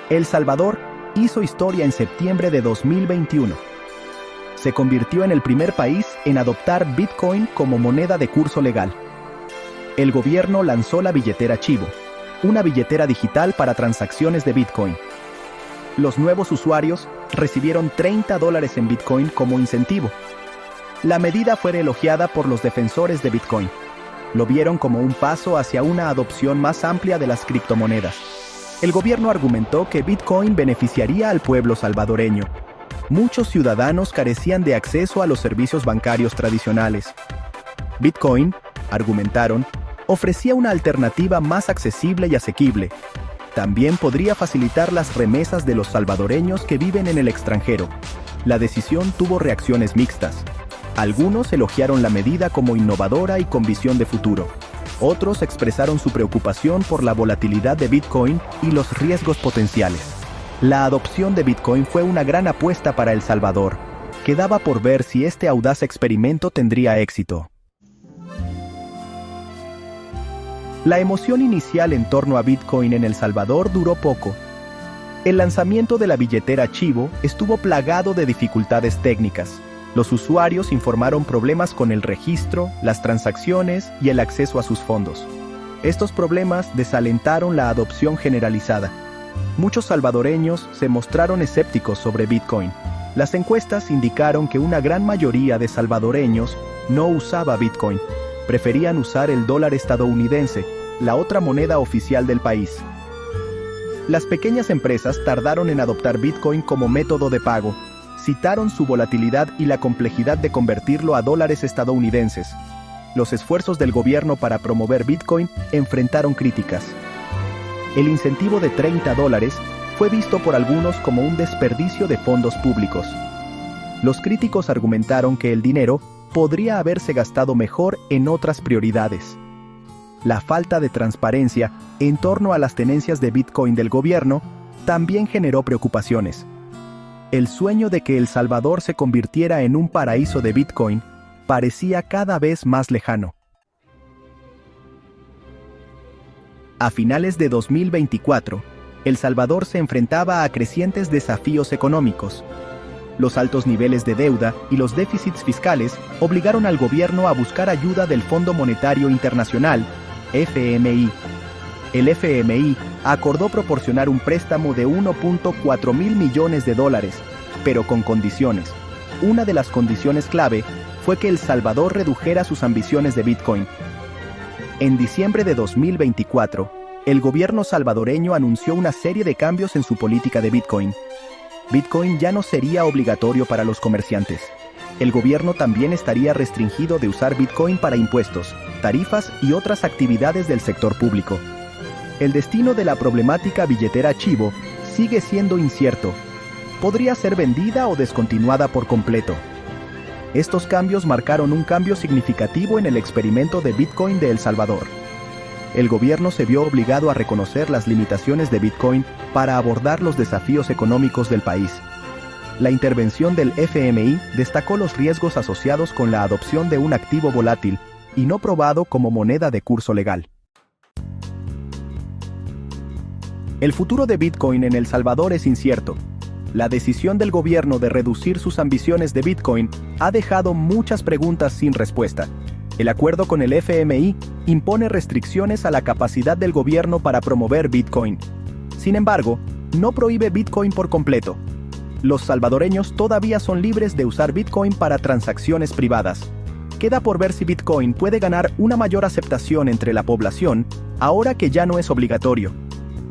El Salvador hizo historia en septiembre de 2021. Se convirtió en el primer país en adoptar Bitcoin como moneda de curso legal. El gobierno lanzó la billetera Chivo, una billetera digital para transacciones de Bitcoin. Los nuevos usuarios recibieron $30 en Bitcoin como incentivo. La medida fue elogiada por los defensores de Bitcoin. Lo vieron como un paso hacia una adopción más amplia de las criptomonedas. El gobierno argumentó que Bitcoin beneficiaría al pueblo salvadoreño. Muchos ciudadanos carecían de acceso a los servicios bancarios tradicionales. Bitcoin, argumentaron, ofrecía una alternativa más accesible y asequible. También podría facilitar las remesas de los salvadoreños que viven en el extranjero. La decisión tuvo reacciones mixtas. Algunos elogiaron la medida como innovadora y con visión de futuro. Otros expresaron su preocupación por la volatilidad de Bitcoin y los riesgos potenciales. La adopción de Bitcoin fue una gran apuesta para El Salvador. Quedaba por ver si este audaz experimento tendría éxito. La emoción inicial en torno a Bitcoin en El Salvador duró poco. El lanzamiento de la billetera Chivo estuvo plagado de dificultades técnicas. Los usuarios informaron problemas con el registro, las transacciones y el acceso a sus fondos. Estos problemas desalentaron la adopción generalizada. Muchos salvadoreños se mostraron escépticos sobre Bitcoin. Las encuestas indicaron que una gran mayoría de salvadoreños no usaba Bitcoin. Preferían usar el dólar estadounidense, la otra moneda oficial del país. Las pequeñas empresas tardaron en adoptar Bitcoin como método de pago. Citaron su volatilidad y la complejidad de convertirlo a dólares estadounidenses. Los esfuerzos del gobierno para promover Bitcoin enfrentaron críticas. El incentivo de $30 fue visto por algunos como un desperdicio de fondos públicos. Los críticos argumentaron que el dinero podría haberse gastado mejor en otras prioridades. La falta de transparencia en torno a las tenencias de Bitcoin del gobierno también generó preocupaciones. El sueño de que El Salvador se convirtiera en un paraíso de Bitcoin parecía cada vez más lejano. A finales de 2024, El Salvador se enfrentaba a crecientes desafíos económicos. Los altos niveles de deuda y los déficits fiscales obligaron al gobierno a buscar ayuda del Fondo Monetario Internacional, FMI. El FMI acordó proporcionar un préstamo de $1.4 mil millones, pero con condiciones. Una de las condiciones clave fue que El Salvador redujera sus ambiciones de Bitcoin. En diciembre de 2024, el gobierno salvadoreño anunció una serie de cambios en su política de Bitcoin. Bitcoin ya no sería obligatorio para los comerciantes. El gobierno también estaría restringido de usar Bitcoin para impuestos, tarifas y otras actividades del sector público. El destino de la problemática billetera Chivo sigue siendo incierto. Podría ser vendida o descontinuada por completo. Estos cambios marcaron un cambio significativo en el experimento de Bitcoin de El Salvador. El gobierno se vio obligado a reconocer las limitaciones de Bitcoin para abordar los desafíos económicos del país. La intervención del FMI destacó los riesgos asociados con la adopción de un activo volátil y no probado como moneda de curso legal. El futuro de Bitcoin en El Salvador es incierto. La decisión del gobierno de reducir sus ambiciones de Bitcoin ha dejado muchas preguntas sin respuesta. El acuerdo con el FMI impone restricciones a la capacidad del gobierno para promover Bitcoin. Sin embargo, no prohíbe Bitcoin por completo. Los salvadoreños todavía son libres de usar Bitcoin para transacciones privadas. Queda por ver si Bitcoin puede ganar una mayor aceptación entre la población, ahora que ya no es obligatorio.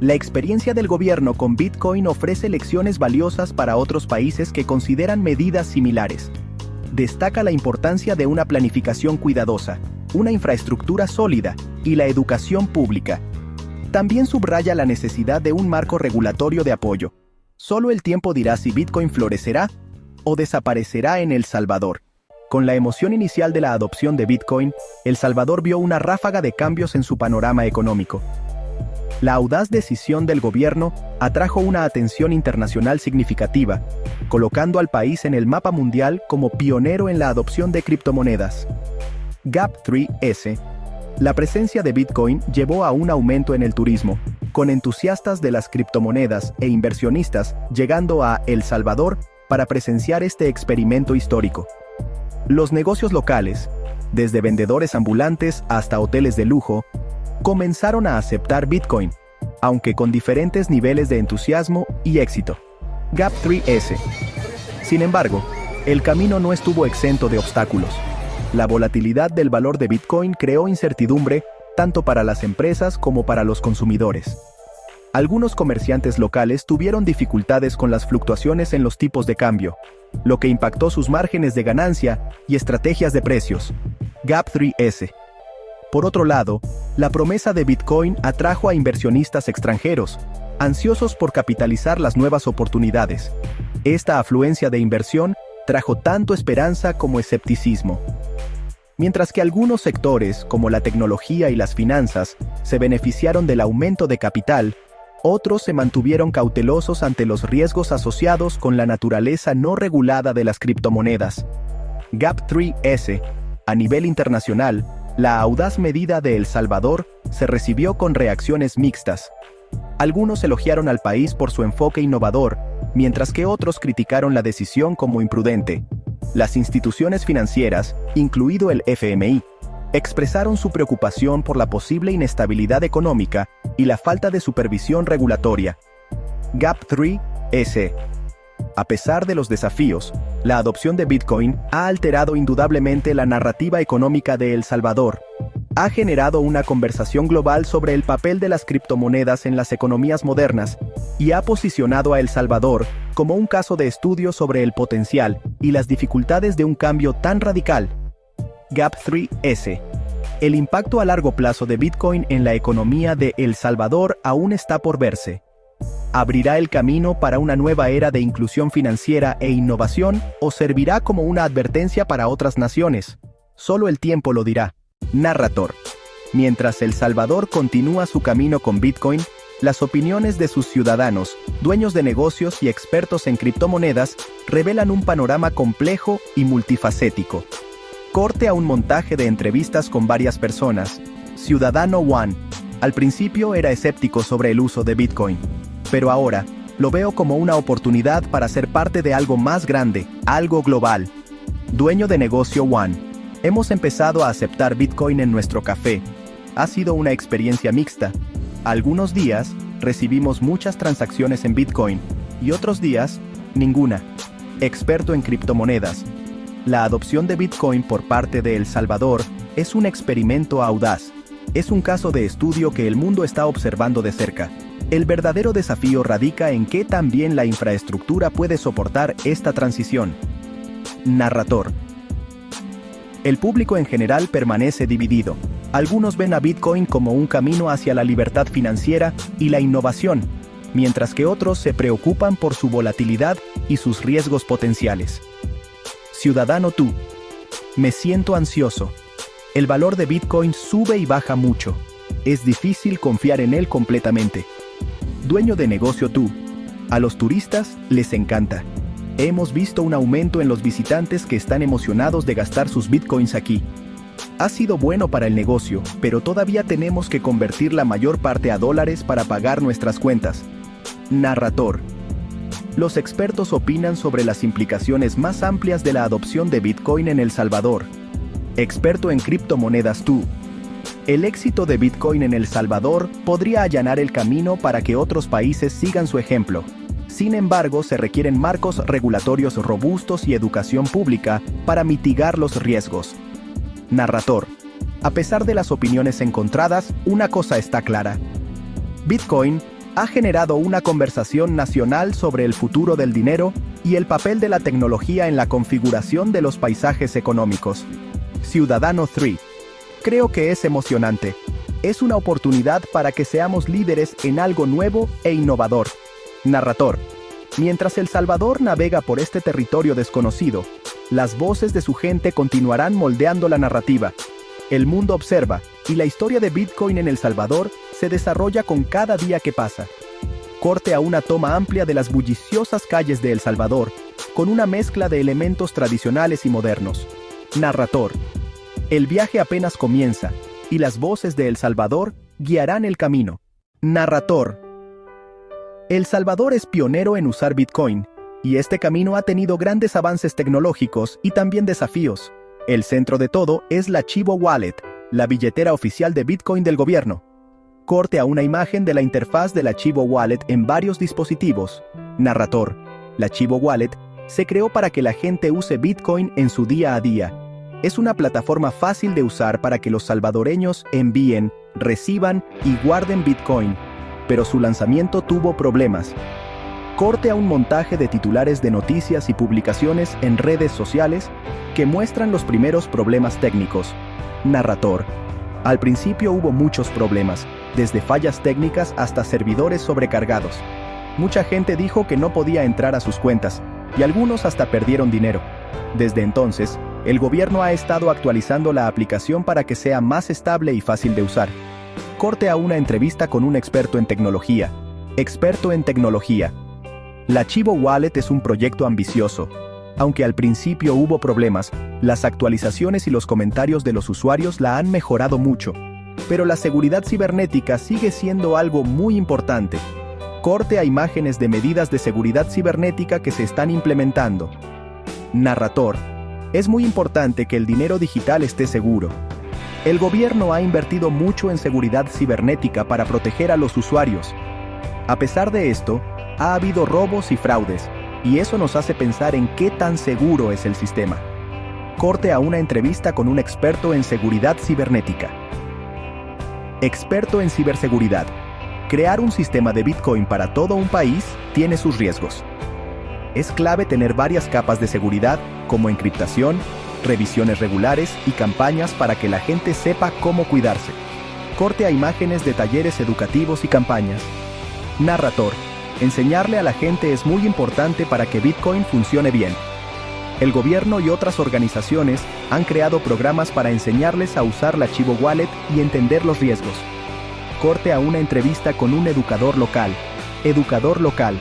La experiencia del gobierno con Bitcoin ofrece lecciones valiosas para otros países que consideran medidas similares. Destaca la importancia de una planificación cuidadosa, una infraestructura sólida y la educación pública. También subraya la necesidad de un marco regulatorio de apoyo. Solo el tiempo dirá si Bitcoin florecerá o desaparecerá en El Salvador. Con la emoción inicial de la adopción de Bitcoin, El Salvador vio una ráfaga de cambios en su panorama económico. La audaz decisión del gobierno atrajo una atención internacional significativa, colocando al país en el mapa mundial como pionero en la adopción de criptomonedas. GAP3S. La presencia de Bitcoin llevó a un aumento en el turismo. con entusiastas de las criptomonedas e inversionistas llegando a El Salvador para presenciar este experimento histórico. Los negocios locales, desde vendedores ambulantes hasta hoteles de lujo, comenzaron a aceptar Bitcoin, aunque con diferentes niveles de entusiasmo y éxito. GAP3S. Sin embargo, el camino no estuvo exento de obstáculos. La volatilidad del valor de Bitcoin creó incertidumbre tanto para las empresas como para los consumidores. Algunos comerciantes locales tuvieron dificultades con las fluctuaciones en los tipos de cambio, lo que impactó sus márgenes de ganancia y estrategias de precios. GAP3S. Por otro lado, la promesa de Bitcoin atrajo a inversionistas extranjeros, ansiosos por capitalizar las nuevas oportunidades. Esta afluencia de inversión trajo tanto esperanza como escepticismo. Mientras que algunos sectores, como la tecnología y las finanzas, se beneficiaron del aumento de capital, otros se mantuvieron cautelosos ante los riesgos asociados con la naturaleza no regulada de las criptomonedas. GAP3S. A nivel internacional, la audaz medida de El Salvador se recibió con reacciones mixtas. Algunos elogiaron al país por su enfoque innovador, mientras que otros criticaron la decisión como imprudente. Las instituciones financieras, incluido el FMI, expresaron su preocupación por la posible inestabilidad económica y la falta de supervisión regulatoria. GAP3S. A pesar de los desafíos, la adopción de Bitcoin ha alterado indudablemente la narrativa económica de El Salvador. Ha generado una conversación global sobre el papel de las criptomonedas en las economías modernas y ha posicionado a El Salvador como un caso de estudio sobre el potencial y las dificultades de un cambio tan radical. GAP3S. El impacto a largo plazo de Bitcoin en la economía de El Salvador aún está por verse. ¿Abrirá el camino para una nueva era de inclusión financiera e innovación o servirá como una advertencia para otras naciones? Solo el tiempo lo dirá. Narrador. Mientras El Salvador continúa su camino con Bitcoin, las opiniones de sus ciudadanos, dueños de negocios y expertos en criptomonedas revelan un panorama complejo y multifacético. Corte a un montaje de entrevistas con varias personas. Ciudadano 1. Al principio era escéptico sobre el uso de Bitcoin, pero ahora lo veo como una oportunidad para ser parte de algo más grande, algo global. Dueño de negocio 1. Hemos empezado a aceptar Bitcoin en nuestro café. Ha sido una experiencia mixta. Algunos días recibimos muchas transacciones en Bitcoin y otros días, ninguna. Experto en criptomonedas. La adopción de Bitcoin por parte de El Salvador es un experimento audaz. Es un caso de estudio que el mundo está observando de cerca. El verdadero desafío radica en qué tan bien la infraestructura puede soportar esta transición. Narrador. El público en general permanece dividido. Algunos ven a Bitcoin como un camino hacia la libertad financiera y la innovación, mientras que otros se preocupan por su volatilidad y sus riesgos potenciales. Ciudadano 2. Me siento ansioso. El valor de Bitcoin sube y baja mucho. Es difícil confiar en él completamente. Dueño de negocio 2. A los turistas les encanta. Hemos visto un aumento en los visitantes que están emocionados de gastar sus bitcoins aquí. Ha sido bueno para el negocio, pero todavía tenemos que convertir la mayor parte a dólares para pagar nuestras cuentas. Narrador. Los expertos opinan sobre las implicaciones más amplias de la adopción de Bitcoin en El Salvador. Experto en criptomonedas 2. El éxito de Bitcoin en El Salvador podría allanar el camino para que otros países sigan su ejemplo. Sin embargo, se requieren marcos regulatorios robustos y educación pública para mitigar los riesgos. Narrador. A pesar de las opiniones encontradas, una cosa está clara. Bitcoin ha generado una conversación nacional sobre el futuro del dinero y el papel de la tecnología en la configuración de los paisajes económicos. Ciudadano 3. Creo que es emocionante. Es una oportunidad para que seamos líderes en algo nuevo e innovador. Narrador. Mientras El Salvador navega por este territorio desconocido, las voces de su gente continuarán moldeando la narrativa. El mundo observa, y la historia de Bitcoin en El Salvador se desarrolla con cada día que pasa. Corte a una toma amplia de las bulliciosas calles de El Salvador, con una mezcla de elementos tradicionales y modernos. Narrador. El viaje apenas comienza, y las voces de El Salvador guiarán el camino. Narrador. El Salvador es pionero en usar Bitcoin, y este camino ha tenido grandes avances tecnológicos y también desafíos. El centro de todo es la Chivo Wallet, la billetera oficial de Bitcoin del gobierno. Corte a una imagen de la interfaz de la Chivo Wallet en varios dispositivos. Narrador. La Chivo Wallet se creó para que la gente use Bitcoin en su día a día. Es una plataforma fácil de usar para que los salvadoreños envíen, reciban y guarden Bitcoin, pero su lanzamiento tuvo problemas. Corte a un montaje de titulares de noticias y publicaciones en redes sociales que muestran los primeros problemas técnicos. Narrador. Al principio hubo muchos problemas, desde fallas técnicas hasta servidores sobrecargados. Mucha gente dijo que no podía entrar a sus cuentas, y algunos hasta perdieron dinero. Desde entonces, el gobierno ha estado actualizando la aplicación para que sea más estable y fácil de usar. Corte a una entrevista con un experto en tecnología. Experto en tecnología. La Chivo Wallet es un proyecto ambicioso. Aunque al principio hubo problemas, las actualizaciones y los comentarios de los usuarios la han mejorado mucho. Pero la seguridad cibernética sigue siendo algo muy importante. Corte a imágenes de medidas de seguridad cibernética que se están implementando. Narrador. Es muy importante que el dinero digital esté seguro. El gobierno ha invertido mucho en seguridad cibernética para proteger a los usuarios. A pesar de esto, ha habido robos y fraudes, y eso nos hace pensar en qué tan seguro es el sistema. Corte a una entrevista con un experto en seguridad cibernética. Experto en ciberseguridad. Crear un sistema de Bitcoin para todo un país tiene sus riesgos. Es clave tener varias capas de seguridad, como encriptación, revisiones regulares y campañas para que la gente sepa cómo cuidarse. Corte a imágenes de talleres educativos y campañas. Narrador. Enseñarle a la gente es muy importante para que Bitcoin funcione bien. El gobierno y otras organizaciones han creado programas para enseñarles a usar la Chivo Wallet y entender los riesgos. Corte a una entrevista con un educador local. Educador local.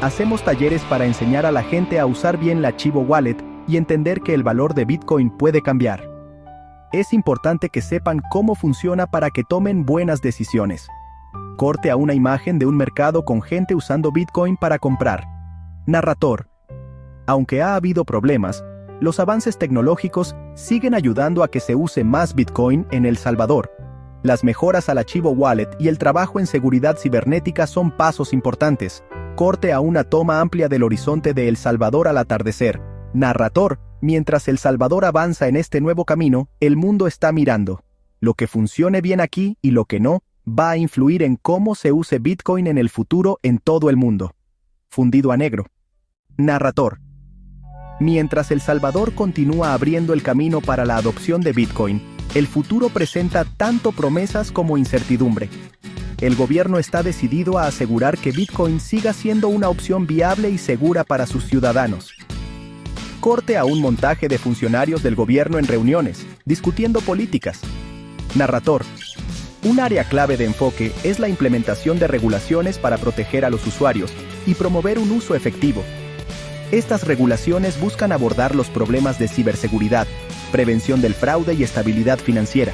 Hacemos talleres para enseñar a la gente a usar bien la Chivo Wallet y entender que el valor de Bitcoin puede cambiar. Es importante que sepan cómo funciona para que tomen buenas decisiones. Corte a una imagen de un mercado con gente usando Bitcoin para comprar. Narrador. Aunque ha habido problemas, los avances tecnológicos siguen ayudando a que se use más Bitcoin en El Salvador. Las mejoras a la Chivo Wallet y el trabajo en seguridad cibernética son pasos importantes. Corte a una toma amplia del horizonte de El Salvador al atardecer. Narrador. Mientras El Salvador avanza en este nuevo camino, el mundo está mirando. Lo que funcione bien aquí y lo que no, va a influir en cómo se use Bitcoin en el futuro en todo el mundo. Fundido a negro. Narrador. Mientras El Salvador continúa abriendo el camino para la adopción de Bitcoin, el futuro presenta tanto promesas como incertidumbre. El gobierno está decidido a asegurar que Bitcoin siga siendo una opción viable y segura para sus ciudadanos. Corte a un montaje de funcionarios del gobierno en reuniones, discutiendo políticas. Narrador. Un área clave de enfoque es la implementación de regulaciones para proteger a los usuarios y promover un uso efectivo. Estas regulaciones buscan abordar los problemas de ciberseguridad, prevención del fraude y estabilidad financiera.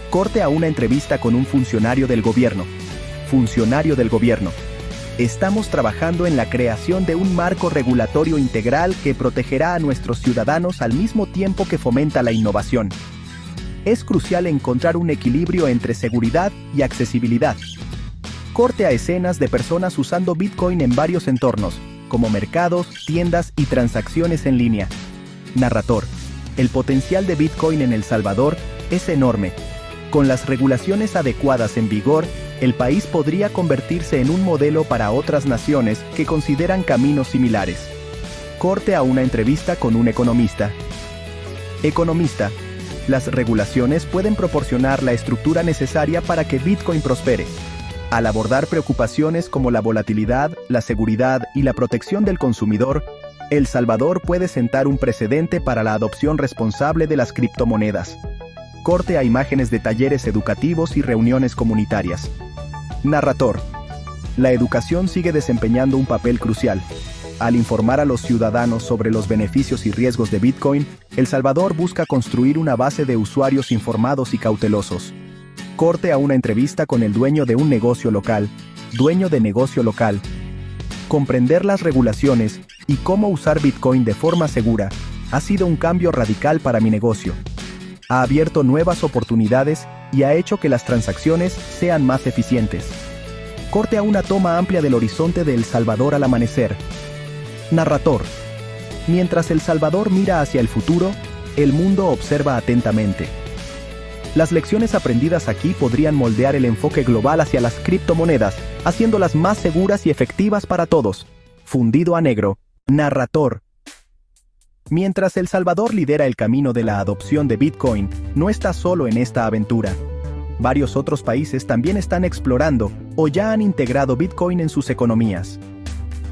Corte a una entrevista con un funcionario del gobierno. Funcionario del gobierno. Estamos trabajando en la creación de un marco regulatorio integral que protegerá a nuestros ciudadanos al mismo tiempo que fomenta la innovación. Es crucial encontrar un equilibrio entre seguridad y accesibilidad. Corte a escenas de personas usando Bitcoin en varios entornos, como mercados, tiendas y transacciones en línea. Narrador. El potencial de Bitcoin en El Salvador es enorme. Con las regulaciones adecuadas en vigor, el país podría convertirse en un modelo para otras naciones que consideran caminos similares. Corte a una entrevista con un economista. Economista. Las regulaciones pueden proporcionar la estructura necesaria para que Bitcoin prospere. Al abordar preocupaciones como la volatilidad, la seguridad y la protección del consumidor, El Salvador puede sentar un precedente para la adopción responsable de las criptomonedas. Corte a imágenes de talleres educativos y reuniones comunitarias. Narrador. La educación sigue desempeñando un papel crucial. Al informar a los ciudadanos sobre los beneficios y riesgos de Bitcoin, El Salvador busca construir una base de usuarios informados y cautelosos. Corte a una entrevista con el dueño de un negocio local. Dueño de negocio local. Comprender las regulaciones y cómo usar Bitcoin de forma segura ha sido un cambio radical para mi negocio. Ha abierto nuevas oportunidades y ha hecho que las transacciones sean más eficientes. Corte a una toma amplia del horizonte de El Salvador al amanecer. Narrador. Mientras El Salvador mira hacia el futuro, el mundo observa atentamente. Las lecciones aprendidas aquí podrían moldear el enfoque global hacia las criptomonedas, haciéndolas más seguras y efectivas para todos. Fundido a negro. Narrador. Mientras El Salvador lidera el camino de la adopción de Bitcoin, no está solo en esta aventura. Varios otros países también están explorando o ya han integrado Bitcoin en sus economías.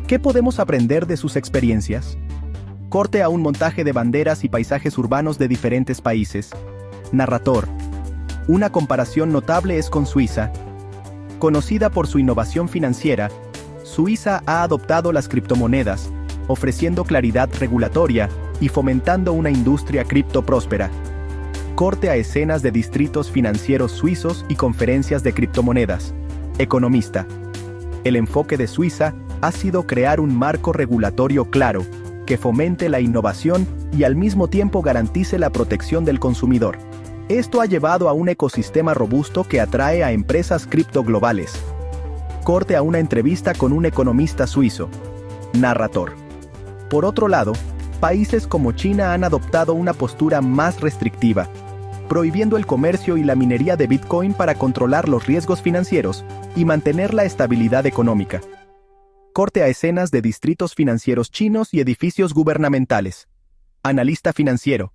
¿Qué podemos aprender de sus experiencias? Corte a un montaje de banderas y paisajes urbanos de diferentes países. Narrador. Una comparación notable es con Suiza. Conocida por su innovación financiera, Suiza ha adoptado las criptomonedas, ofreciendo claridad regulatoria y fomentando una industria cripto próspera. Corte a escenas de distritos financieros suizos y conferencias de criptomonedas. Economista. El enfoque de Suiza ha sido crear un marco regulatorio claro, que fomente la innovación y al mismo tiempo garantice la protección del consumidor. Esto ha llevado a un ecosistema robusto que atrae a empresas cripto globales. Corte a una entrevista con un economista suizo. Narrador. Por otro lado, países como China han adoptado una postura más restrictiva, prohibiendo el comercio y la minería de Bitcoin para controlar los riesgos financieros y mantener la estabilidad económica. Corte a escenas de distritos financieros chinos y edificios gubernamentales. Analista financiero.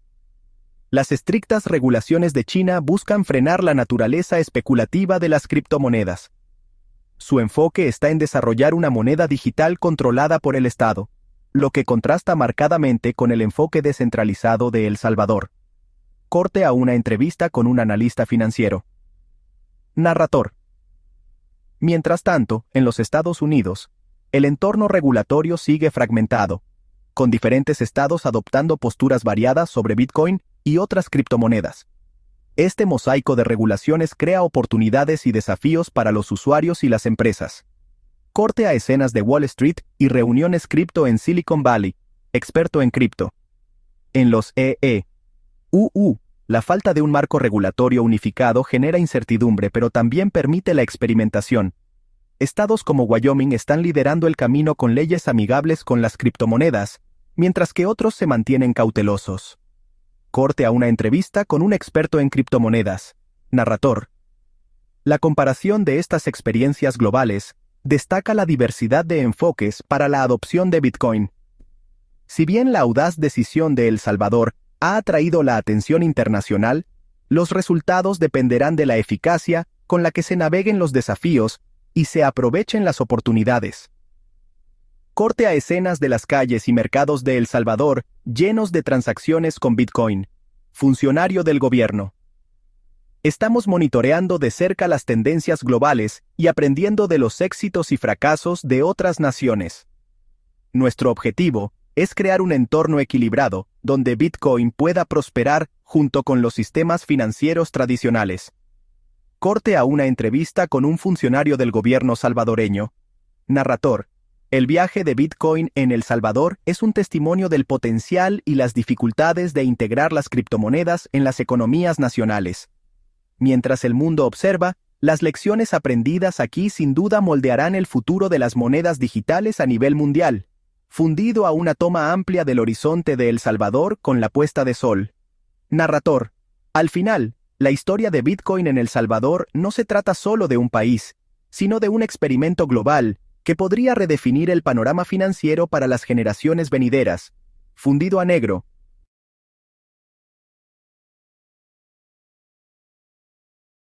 Las estrictas regulaciones de China buscan frenar la naturaleza especulativa de las criptomonedas. Su enfoque está en desarrollar una moneda digital controlada por el Estado, lo que contrasta marcadamente con el enfoque descentralizado de El Salvador. Corte a una entrevista con un analista financiero. Narrador. Mientras tanto, en los Estados Unidos, el entorno regulatorio sigue fragmentado, con diferentes estados adoptando posturas variadas sobre Bitcoin y otras criptomonedas. Este mosaico de regulaciones crea oportunidades y desafíos para los usuarios y las empresas. Corte a escenas de Wall Street y reuniones cripto en Silicon Valley. Experto en cripto. En los la falta de un marco regulatorio unificado genera incertidumbre, pero también permite la experimentación. Estados como Wyoming están liderando el camino con leyes amigables con las criptomonedas, mientras que otros se mantienen cautelosos. Corte a una entrevista con un experto en criptomonedas. Narrador. La comparación de estas experiencias globales destaca la diversidad de enfoques para la adopción de Bitcoin. Si bien la audaz decisión de El Salvador ha atraído la atención internacional, los resultados dependerán de la eficacia con la que se naveguen los desafíos y se aprovechen las oportunidades. Corte a escenas de las calles y mercados de El Salvador llenos de transacciones con Bitcoin. Funcionario del gobierno. Estamos monitoreando de cerca las tendencias globales y aprendiendo de los éxitos y fracasos de otras naciones. Nuestro objetivo es crear un entorno equilibrado donde Bitcoin pueda prosperar junto con los sistemas financieros tradicionales. Corte a una entrevista con un funcionario del gobierno salvadoreño. Narrador. El viaje de Bitcoin en El Salvador es un testimonio del potencial y las dificultades de integrar las criptomonedas en las economías nacionales. Mientras el mundo observa, las lecciones aprendidas aquí sin duda moldearán el futuro de las monedas digitales a nivel mundial. Fundido a una toma amplia del horizonte de El Salvador con la puesta de sol. Narrador. Al final, la historia de Bitcoin en El Salvador no se trata solo de un país, sino de un experimento global que podría redefinir el panorama financiero para las generaciones venideras. Fundido a negro,